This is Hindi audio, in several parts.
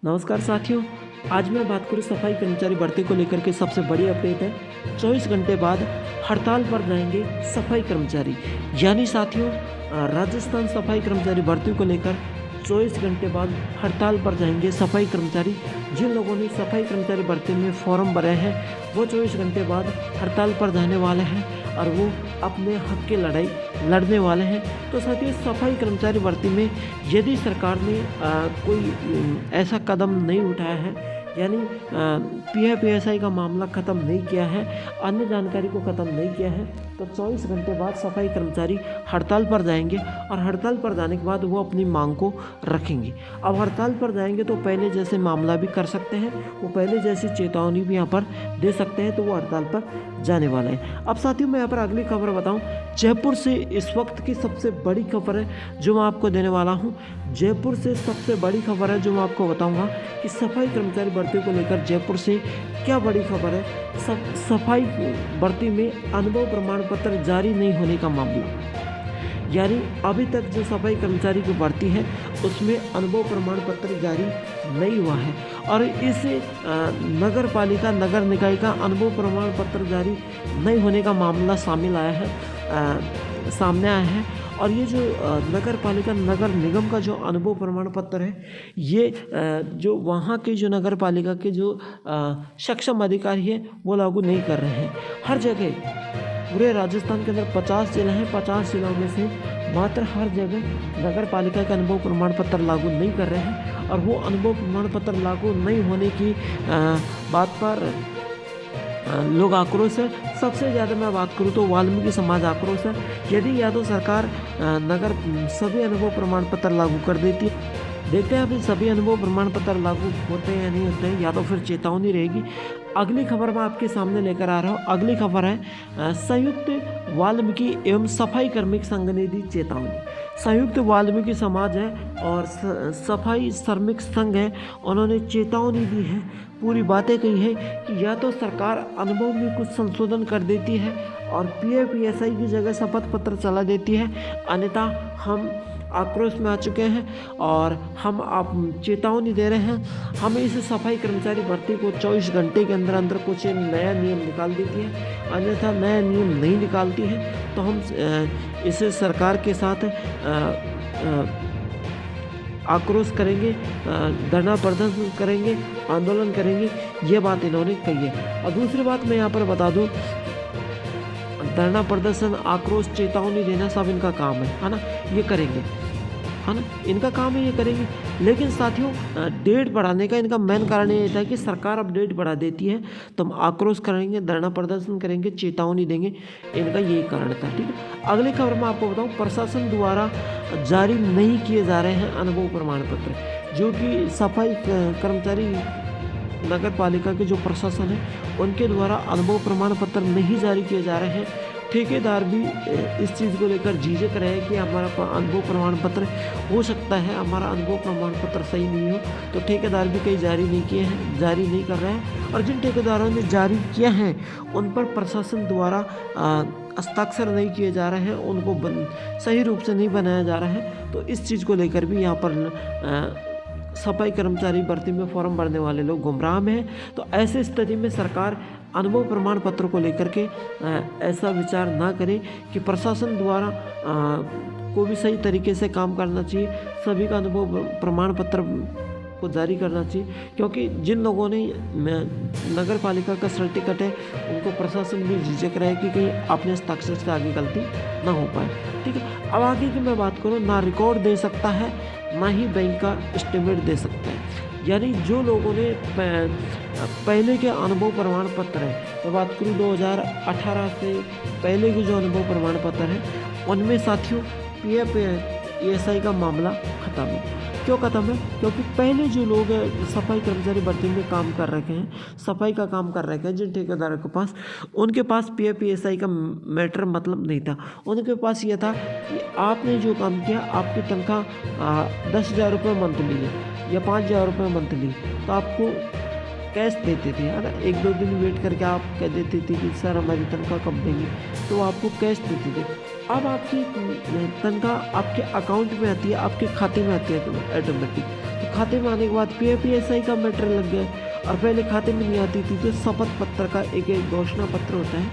नमस्कार साथियों, आज मैं बात करूँ सफाई कर्मचारी भर्ती को लेकर के सबसे बड़ी अपडेट है। 24 घंटे बाद हड़ताल पर जाएंगे सफाई कर्मचारी। यानी साथियों, राजस्थान सफाई कर्मचारी भर्ती को लेकर 24 घंटे बाद हड़ताल पर जाएंगे सफाई कर्मचारी। जिन लोगों ने सफाई कर्मचारी भर्ती में फॉर्म भरे हैं वो 24 घंटे बाद हड़ताल पर जाने वाले हैं और वो अपने हक की लड़ाई लड़ने वाले हैं। तो साथियों, सफाई कर्मचारी भर्ती में यदि सरकार ने कोई ऐसा कदम नहीं उठाया है, यानी PFPSI का मामला ख़त्म नहीं किया है, अन्य जानकारी को ख़त्म नहीं किया है, तो 24 घंटे बाद सफाई कर्मचारी हड़ताल पर जाएंगे और हड़ताल पर जाने के बाद वो अपनी मांग को रखेंगे। अब हड़ताल पर जाएंगे तो पहले जैसे मामला भी कर सकते हैं, वो पहले जैसी चेतावनी भी यहाँ पर दे सकते हैं, तो वो हड़ताल पर जाने वाले हैं। अब साथियों, मैं यहाँ पर अगली खबर बताऊँ। जयपुर से इस वक्त की सबसे बड़ी खबर है जो मैं आपको देने वाला हूँ। जयपुर से सबसे बड़ी खबर है जो मैं आपको बताऊँगा कि सफाई कर्मचारी भर्ती को लेकर जयपुर से क्या बड़ी खबर है। सफाई भर्ती में अनुभव प्रमाण पत्र जारी नहीं होने का मामला, यानी अभी तक जो सफाई कर्मचारी की भर्ती है उसमें अनुभव प्रमाण पत्र जारी नहीं हुआ है और इस नगर पालिका नगर निकाय का अनुभव प्रमाण पत्र जारी नहीं होने का मामला सामने आया है। और ये जो नगर पालिका नगर निगम का जो अनुभव प्रमाण पत्र है, ये जो वहाँ के जो नगर पालिका के जो सक्षम अधिकारी हैं वो लागू नहीं कर रहे हैं। हर जगह पूरे राजस्थान के अंदर 50 जिले हैं, 50 जिलों में से मात्र हर जगह नगर पालिका का अनुभव प्रमाण पत्र लागू नहीं कर रहे हैं। और वो अनुभव प्रमाण पत्र लागू नहीं होने की बात पर लोग आक्रोश है। सबसे ज़्यादा मैं बात करूँ तो वाल्मीकि समाज आक्रोश है। यदि या तो सरकार नगर सभी अनुभव प्रमाण पत्र लागू कर देती है, देखते हैं अभी सभी अनुभव प्रमाण पत्र लागू होते हैं या नहीं होते हैं, या तो फिर चेतावनी रहेगी। अगली खबर मैं आपके सामने लेकर आ रहा हूँ। अगली खबर है संयुक्त वाल्मीकि एवं सफाई कर्मिक संघ ने दी चेतावनी। संयुक्त वाल्मीकि समाज है और सफाई श्रमिक संघ है, उन्होंने चेतावनी दी है, पूरी बातें कही है कि या तो सरकार अनुभव में कुछ संशोधन कर देती है और PFPSI की जगह शपथ पत्र चला देती है, अन्यथा हम आक्रोश में आ चुके हैं और हम आप चेतावनी दे रहे हैं। हम इस सफाई कर्मचारी भर्ती को 24 घंटे के अंदर अंदर कुछ नया नियम निकाल देती है, अन्यथा नया नियम नहीं निकालती है तो हम इसे सरकार के साथ आक्रोश करेंगे, धरना प्रदर्शन करेंगे, आंदोलन करेंगे, ये बात इन्होंने कही है। और दूसरी बात मैं यहाँ पर बता दूँ, धरना प्रदर्शन आक्रोश चेतावनी देना सब इनका काम है ना, ये करेंगे, है ना, इनका काम है, ये करेंगे। लेकिन साथियों, डेट बढ़ाने का इनका मेन कारण ये था कि सरकार अब डेट बढ़ा देती है तो हम आक्रोश करेंगे, धरना प्रदर्शन करेंगे, चेतावनी देंगे, इनका यही कारण था। ठीक है, अगली खबर मैं आपको बताऊं, प्रशासन द्वारा जारी नहीं किए जा रहे हैं अनुभव प्रमाण पत्र, जो कि सफाई कर्मचारी नगर पालिका के जो प्रशासन है उनके द्वारा अनुभव प्रमाण पत्र नहीं जारी किए जा रहे हैं। ठेकेदार भी इस चीज़ को लेकर झिझक रहे हैं कि हमारा अनुभव प्रमाण पत्र हो सकता है, हमारा अनुभव प्रमाण पत्र सही नहीं हो, तो ठेकेदार भी कहीं जारी नहीं कर रहे हैं। और जिन ठेकेदारों ने जारी किया है उन पर प्रशासन द्वारा हस्ताक्षर नहीं किए जा रहे हैं, उनको सही रूप से नहीं बनाया जा रहा है। तो इस चीज़ को लेकर भी यहाँ पर सफाई कर्मचारी भर्ती में फॉर्म भरने वाले लोग गुमराह में हैं। तो ऐसे स्थिति में सरकार अनुभव प्रमाण पत्र को लेकर के ऐसा विचार ना करे कि प्रशासन द्वारा को भी सही तरीके से काम करना चाहिए, सभी का अनुभव प्रमाण पत्र को जारी करना चाहिए, क्योंकि जिन लोगों ने नगर पालिका का सर्टिफिकेट है उनको प्रशासन भी झिझक रहा है कि कहीं अपने हस्ताक्षर से आगे गलती ना हो पाए। ठीक है, अब आगे की मैं बात करूँ, ना रिकॉर्ड दे सकता है ना ही बैंक का एस्टीमेट दे सकता है। यानी जो लोगों ने पहले के अनुभव प्रमाण पत्र है, मैं बात करूँ 2018 से पहले के जो अनुभव प्रमाण पत्र है उनमें साथियों PFPSI का मामला ख़त्म है। क्यों ख़त्म है? क्योंकि पहले जो लोग सफाई कर्मचारी भर्ती में काम कर रखे हैं, सफाई का काम कर रखे हैं, जिन ठेकेदारों के पास, उनके पास PFPSI का मैटर मतलब नहीं था। उनके पास ये था कि आपने जो काम किया, आपकी तनख्वाह 10,000 रुपये मंथली है या 5,000 रुपये मंथली, तो आपको कैश देते थे, है ना। 1-2 दिन वेट करके आप कह देते थे कि सर हमारी तनख्वाह कब देंगे, तो आपको कैश देते थे। अब आपकी तनख्वाह आपके अकाउंट में आती है, आपके खाते में आती है ऑटोमेटिक। तो खाते में आने के बाद PAPSI का मैटर लग गया, और पहले खाते में नहीं आती थी तो शपथ पत्र का एक घोषणा पत्र होता है,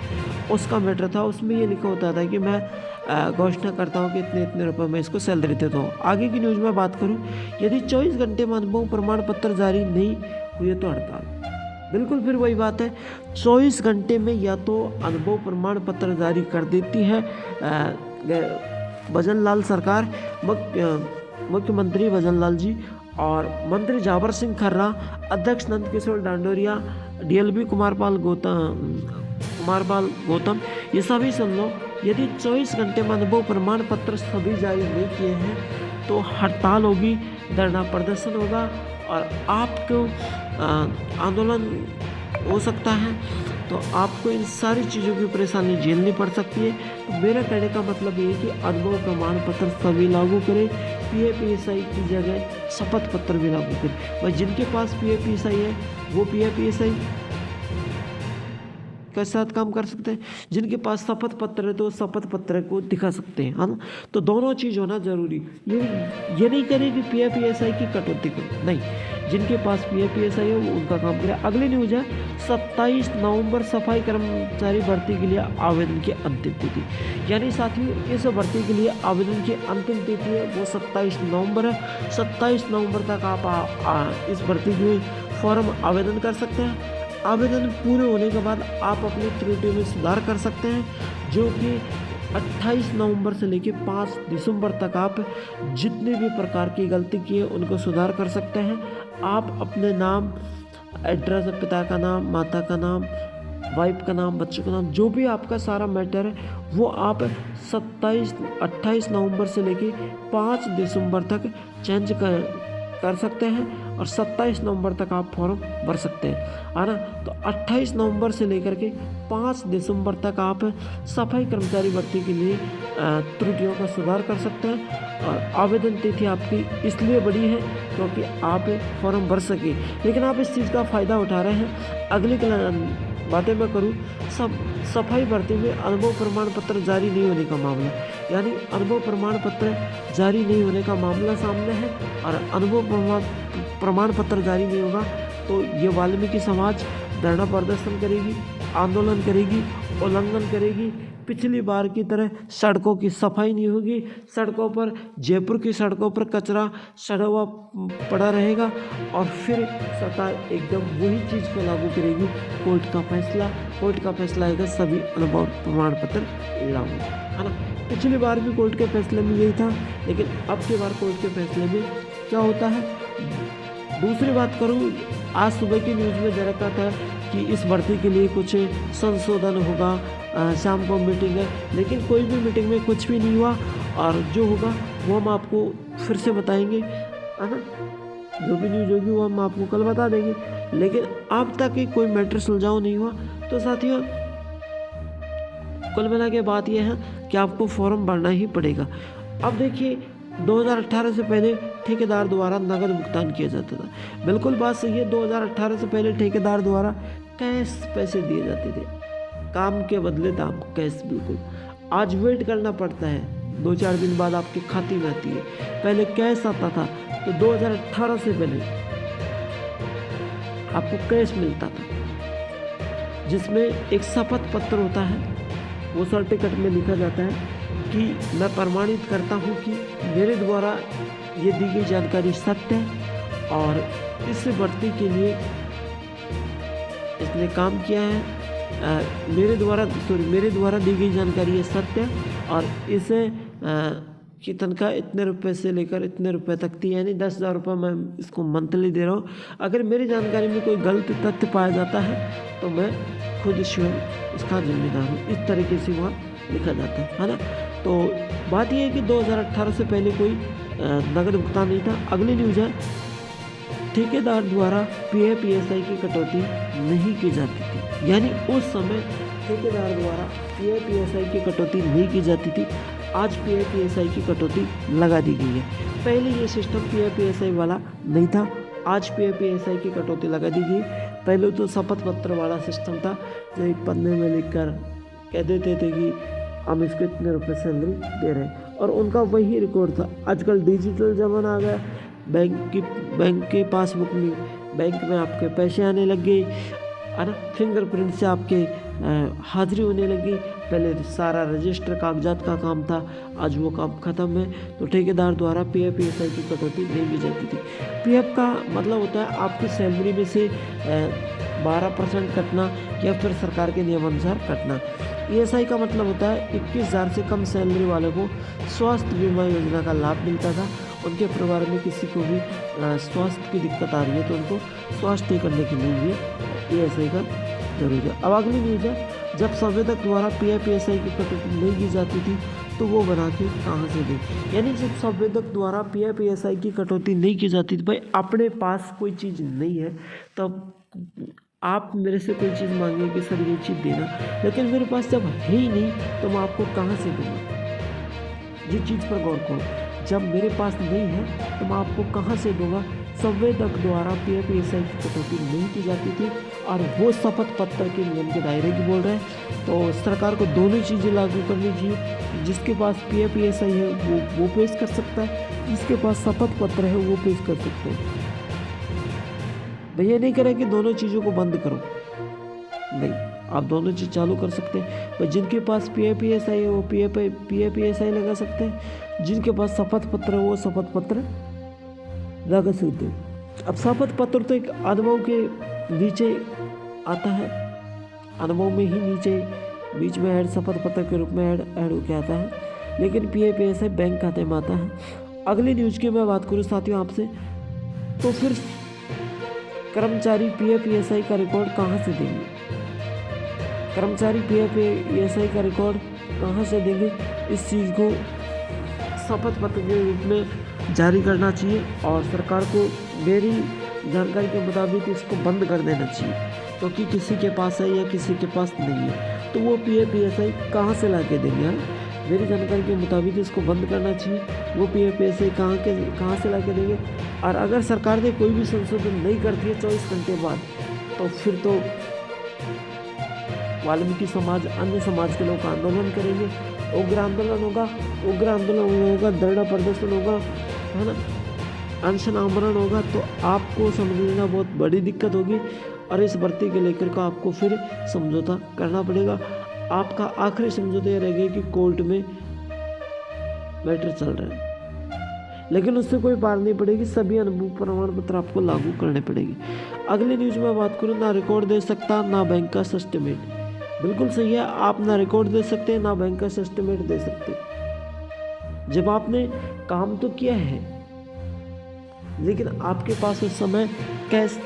उसका मैटर था। उसमें ये लिखा होता था कि मैं घोषणा करता हूँ कि इतने इतने रुपए मैं इसको सैलरी देता हूँ। आगे की न्यूज़ में बात करूँ, यदि 24 घंटे में अनुभव प्रमाण पत्र जारी नहीं हुए तो हड़ताल। बिल्कुल फिर वही बात है, 24 घंटे में या तो अनुभव प्रमाण पत्र जारी कर देती है भजन लाल सरकार, मुख्यमंत्री भजन लाल जी और मंत्री जाबर सिंह खर्रा, अध्यक्ष नंद किशोर डांडोरिया, DLB कुमारपाल गौतम, ये सभी सुन लो। यदि 24 घंटे में अनुभव प्रमाण पत्र सभी जारी नहीं किए हैं तो हड़ताल होगी, धरना प्रदर्शन होगा और आपको आंदोलन हो सकता है। तो आपको इन सारी चीज़ों की परेशानी झेलनी पड़ सकती है। तो मेरा कहने का मतलब ये है कि अनुभव प्रमाण पत्र सभी लागू करें, PAPSI की जगह शपथ पत्र भी लागू करें। भाई जिनके पास PAPSI है वो PAPSI के साथ काम कर सकते हैं, जिनके पास शपथ पत्र है तो शपथ पत्र को दिखा सकते हैं, है ना। तो दोनों चीज़ होना जरूरी। ये नहीं करें कि PAPSI की कटौती करो, नहीं, जिनके पास PAPSI है वो उनका काम करें। अगली न्यूज है 27 नवंबर सफाई कर्मचारी भर्ती के लिए आवेदन की अंतिम तिथि। यानी साथियों इस भर्ती के लिए आवेदन की अंतिम तिथि है वो 27 नवंबर है। 27 नवंबर तक आप इस भर्ती के फॉर्म आवेदन कर सकते हैं। आवेदन पूरे होने के बाद आप अपनी त्रुटियों में सुधार कर सकते हैं, जो कि 28 नवंबर से लेकर 5 दिसंबर तक आप जितने भी प्रकार की गलती की है उनको सुधार कर सकते हैं। आप अपने नाम, एड्रेस, पिता का नाम, माता का नाम, वाइफ का नाम, बच्चों का नाम, जो भी आपका सारा मैटर है वो आप 28 नवंबर से लेकर 5 दिसंबर तक चेंज कर सकते हैं और 27 नवंबर तक आप फॉर्म भर सकते हैं, है ना। तो 28 नवंबर से लेकर के 5 दिसंबर तक आप सफाई कर्मचारी भर्ती के लिए त्रुटियों का सुधार कर सकते हैं। और आवेदन तिथि आपकी इसलिए बड़ी है क्योंकि आप फॉर्म भर सके, लेकिन आप इस चीज़ का फ़ायदा उठा रहे हैं। अगली बातें मैं करूँ, सफाई भर्ती में अनुभव प्रमाण पत्र जारी नहीं होने का मामला, यानी अनुभव प्रमाण पत्र जारी नहीं होने का मामला सामने है और अनुभव प्रमाण पत्र जारी नहीं होगा तो ये वाल्मीकि समाज धरना प्रदर्शन करेगी, आंदोलन करेगी, उल्लंघन करेगी। पिछली बार की तरह सड़कों की सफाई नहीं होगी, सड़कों पर, जयपुर की सड़कों पर कचरा सड़ा हुआ पड़ा रहेगा और फिर सरकार एकदम वही चीज़ को लागू करेगी। कोर्ट का फैसला आएगा, सभी अनुभव प्रमाण पत्र लागू, है ना। पिछली बार भी कोर्ट के फैसले में यही था, लेकिन अब की बार कोर्ट के फैसले में क्या होता है। दूसरी बात करूँ, आज सुबह की न्यूज़ में दे रखा था कि इस भर्ती के लिए कुछ संशोधन होगा, शाम को मीटिंग है, लेकिन कोई भी मीटिंग में कुछ भी नहीं हुआ और जो होगा वो हम आपको फिर से बताएंगे, है ना। जो भी न्यूज़ होगी वो हम आपको कल बता देंगे, लेकिन अब तक ही कोई मैटर सुलझाव नहीं हुआ। तो साथियों कुल मिला के बात यह है कि आपको फॉर्म भरना ही पड़ेगा। अब देखिए 2018 से पहले ठेकेदार द्वारा नगद भुगतान किया जाता था, बिल्कुल बात सही है। 2018 से पहले ठेकेदार द्वारा कैश पैसे दिए जाते थे, काम के बदले दाम, कैश बिल्कुल। आज वेट करना पड़ता है, 2-4 दिन बाद आपके खाते में आती है। पहले कैश आता था, तो 2018 से पहले आपको कैश मिलता था, जिसमें एक शपथ पत्र होता है। वो सर्टिफिकेट में लिखा जाता है कि मैं प्रमाणित करता हूँ कि मेरे द्वारा ये दी गई जानकारी सत्य है और इस भर्ती के लिए इसने काम किया है। मेरे द्वारा दी गई जानकारी ये सत्य है और इसे की तनख्वाह इतने रुपए से लेकर इतने रुपए तक थी, यानी 10,000 रुपये मैं इसको मंथली दे रहा हूँ। अगर मेरी जानकारी में कोई गलत तथ्य पाया जाता है तो मैं खुद स्वयं इसका जिम्मेदार हूँ। इस तरीके से वहाँ लिखा जाता है ना। तो बात यह है कि 2018 से पहले कोई नगद भुगतान नहीं था। अगली न्यूज़ है, ठेकेदार द्वारा PAPSI की कटौती नहीं की जाती थी, यानी उस समय ठेकेदार द्वारा PAPSI की कटौती नहीं की जाती थी। आज PAPSI की कटौती लगा दी गई है। पहले ये सिस्टम PAPSI वाला नहीं था, आज PAPSI की कटौती लगा दी गई। पहले तो शपथ पत्र वाला सिस्टम था, जो एक पन्ने में लिखकर कह देते थे कि हम इसको इतने रुपये सैलरी दे रहे हैं और उनका वही रिकॉर्ड था। आजकल डिजिटल ज़माना आ गया, बैंक के पासबुक में, बैंक में आपके पैसे आने लग गए, है ना। फिंगरप्रिंट से आपके हाजिरी होने लगी। पहले सारा रजिस्टर कागजात का काम था, आज वो काम ख़त्म है। तो ठेकेदार द्वारा पीएफ ईएसआई की कटौती नहीं की जाती थी। पीएफ का मतलब होता है आपकी सैलरी में से 12% कटना या फिर सरकार के नियमानुसार कटना। ईएसआई का मतलब होता है 21,000 से कम सैलरी वाले को स्वास्थ्य बीमा योजना का लाभ मिलता था। उनके परिवार में किसी को भी स्वास्थ्य की दिक्कत आ रही है तो उनको स्वास्थ्य करने के लिए भी ईएसआई का जरूरी है। अब अगली न्यूज़ है, जब संवेदक द्वारा पीएफ ईएसआई की कटौती नहीं की जाती थी तो वो बना के कहाँ से दें। यानी जब संवेदक द्वारा पीएफ ईएसआई की कटौती नहीं की जाती थी, भाई अपने पास कोई चीज़ नहीं है तब आप मेरे से कोई चीज़ मांगे कि सर ये चीज़ देना, लेकिन मेरे पास जब है ही नहीं तो मैं आपको कहाँ से दूँगा। ये चीज़ पर गौर करो, जब मेरे पास नहीं है तो मैं आपको कहाँ से दूंगा। संवेदक द्वारा पीएफ ईएसआई की कटौती नहीं की जाती थी और वो शपथ पत्र के नियम के दायरे की बोल रहे हैं। तो सरकार को दोनों चीज़ें लागू करनी चाहिए। जिसके पास पीएफ ईएसआई है वो पेश कर सकता है, जिसके पास शपथ पत्र है वो पेश कर सकते हैं। भैया नहीं कह रहे कि दोनों चीज़ों को बंद करो, नहीं, आप दोनों चीज़ चालू कर सकते हैं। पर जिनके पास पीएफ ईएसआई है वो पीएफ ईएसआई लगा सकते हैं, जिनके पास शपथ पत्र है वो शपथ पत्र लगा सकते हैं। अब शपथ पत्र तो एक अनुभव के नीचे आता है, अनुभव में ही नीचे बीच में ऐड शपथ पत्र के रूप में ऐड होके आता है, लेकिन पीएफ ईएसआई बैंक खाते में आता है। अगली न्यूज़ की मैं बात करूँ साथियों आपसे, तो फिर कर्मचारी पीएफ ईएसआई का रिकॉर्ड कहाँ से देंगे। कर्मचारी पीएफ ईएसआई का रिकॉर्ड कहाँ से देंगे, इस चीज़ को शपथ पत्र के रूप में जारी करना चाहिए और सरकार को मेरी जानकारी के मुताबिक इसको बंद कर देना चाहिए, क्योंकि किसी के पास है या किसी के पास नहीं है तो वो पीएफ ईएसआई कहाँ से ला के देंगे। मेरी जानकारी के मुताबिक इसको बंद करना चाहिए। वो पीएफ ईएसआई कहाँ से ला के देंगे। और अगर सरकार ने कोई भी संशोधन नहीं करती है 24 घंटे बाद, तो फिर तो वाल्मीकि समाज, अन्य समाज के लोग आंदोलन करेंगे, उग्र आंदोलन होगा, धरना प्रदर्शन होगा, है ना, अनशन आमरण होगा। तो आपको समझना बहुत बड़ी दिक्कत होगी और इस भर्ती के लेकर का आपको फिर समझौता करना पड़ेगा। आपका आखिरी समझौता यह रहेगा कि कोर्ट में मैटर चल रहा है, लेकिन उससे कोई पार नहीं पड़ेगी। सभी अनुभव प्रमाण पत्र आपको लागू करने पड़ेगी। अगली न्यूज में बात करूँ, ना रिकॉर्ड दे सकता ना बैंक का स्टेटमेंट। बिल्कुल सही है, आप ना रिकॉर्ड दे सकते हैं ना बैंक का स्टेटमेंट दे सकते। जब आपने काम तो किया है लेकिन आपके पास उस समय कैश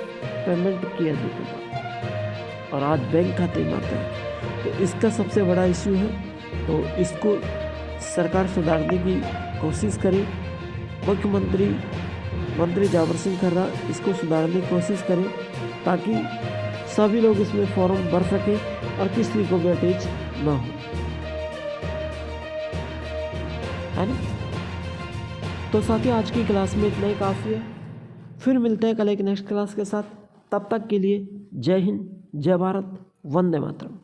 पेमेंट किया जाता था और आज बैंक खाते में आता है, तो इसका सबसे बड़ा इश्यू है। तो इसको सरकार सुधारने की कोशिश करे। मंत्री जावर सिंह खर्रा इसको सुधारने की कोशिश करें ताकि सभी लोग इसमें फॉर्म भर सकें और किसी को भी अटैच ना हो, है ना। तो साथियों आज की क्लास में इतना ही काफ़ी है। फिर मिलते हैं कल एक नेक्स्ट क्लास के साथ। तब तक के लिए जय हिंद, जय भारत, वंदे मातरम।